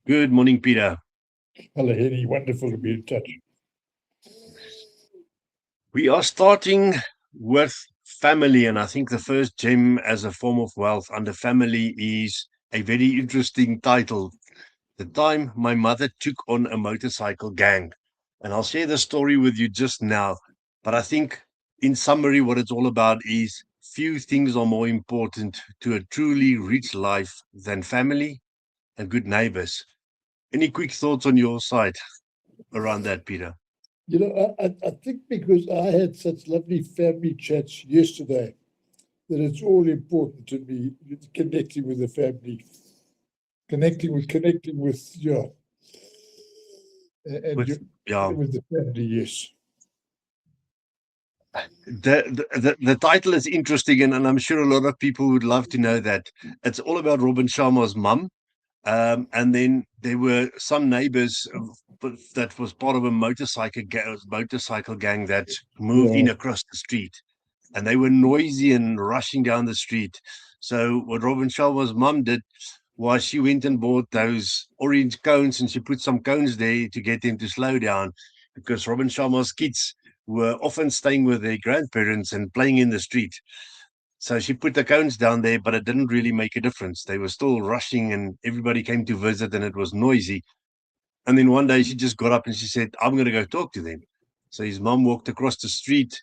Good morning, Peter. Hello, Henny. Wonderful to be in touch. We are starting with family, and I think the first gem as a form of wealth under family is a very interesting title. The time my mother took on a motorcycle gang. And I'll share the story with you just now. But I think, in summary, what it's all about is few things are more important to a truly rich life than family and good neighbors. Any quick thoughts on your side around that, Peter? I think because I had such lovely family chats yesterday that it's all important to me connecting with the family, connecting with and With you yeah, with the family. Yes. the title is interesting, and I'm sure a lot of people would love to know that. It's all about Robin Sharma's mum. And then there were some neighbors that was part of a motorcycle gang that moved Yeah. in across the street, and they were noisy and rushing down the street. So what Robin Sharma's mum did was she went and bought those orange cones, and she put some cones there to get them to slow down, because Robin Sharma's kids were often staying with their grandparents and playing in the street. So she put the cones down there, but it didn't really make a difference. They were still rushing, and everybody came to visit, and it was noisy. And then one day she just got up and she said, I'm going to go talk to them. So his mom walked across the street,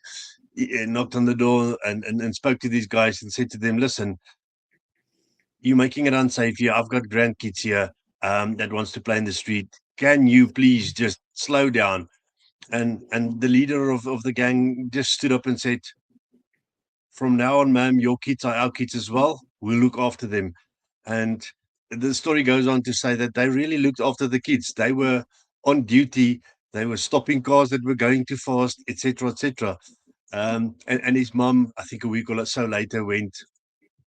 knocked on the door, and spoke to these guys and said to them, listen, you're making it unsafe here. I've got grandkids here that wants to play in the street. Can you please just slow down? And the leader of the gang just stood up and said, from now on, ma'am, your kids are our kids as well. We'll look after them. And the story goes on to say that they really looked after the kids. They were on duty. They were stopping cars that were going too fast, etc., etc. And his mum, I think a week or so later, went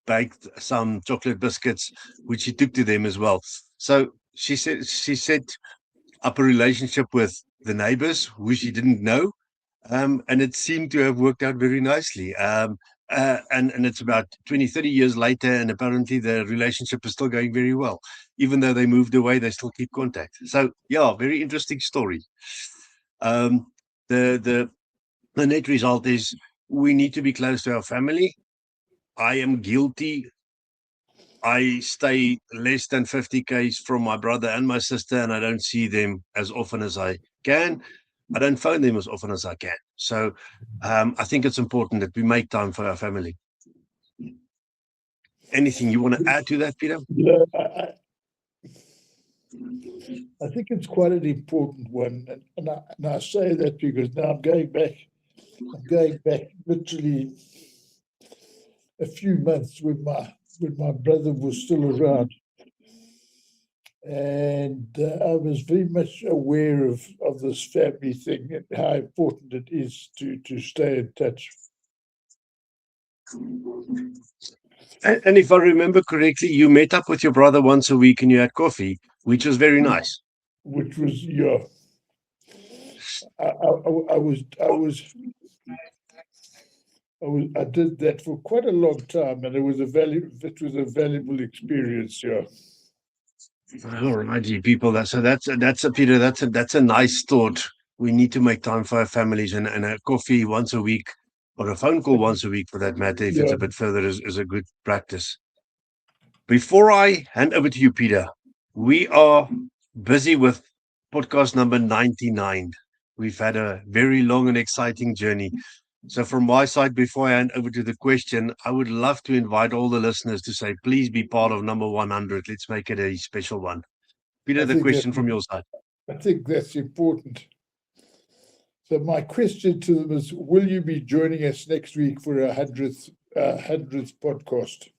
baked some chocolate biscuits, which she took to them as well. So she set up a relationship with the neighbors, who she didn't know, and it seemed to have worked out very nicely. And it's about 20, 30 years later, and apparently the relationship is still going very well. Even though they moved away, they still keep contact. So, yeah, very interesting story. Um, the, the, the net result is we need to be close to our family. I am guilty. I stay less than 50 k's from my brother and my sister, and I don't see them as often as I can. I don't phone them as often as I can. So I think it's important that we make time for our family. Anything you want to add to that, Peter? You know, I think it's quite an important one, and I say that because now I'm going back. I'm going back literally a few months when my brother was still around, and I was very much aware of this family thing and how important it is to stay in touch. And if I remember correctly, you met up with your brother once a week and you had coffee, which was very nice. Which was yeah. I did that for quite a long time, and it was a valuable experience. Yeah. All righty, people. That's a Peter. That's a nice thought. We need to make time for our families, and a coffee once a week, or a phone call once a week, for that matter, if it's Yeah. a bit further, is a good practice. Before I hand over to you, Peter, we are busy with podcast number 99. We've had a very long and exciting journey. So, from my side, before I hand over to the question, I would love to invite all the listeners to say, please be part of number 100. Let's make it a special one. Peter, I the think that question from your side. I think that's important. So my question to them is: will you be joining us next week for a hundredth podcast?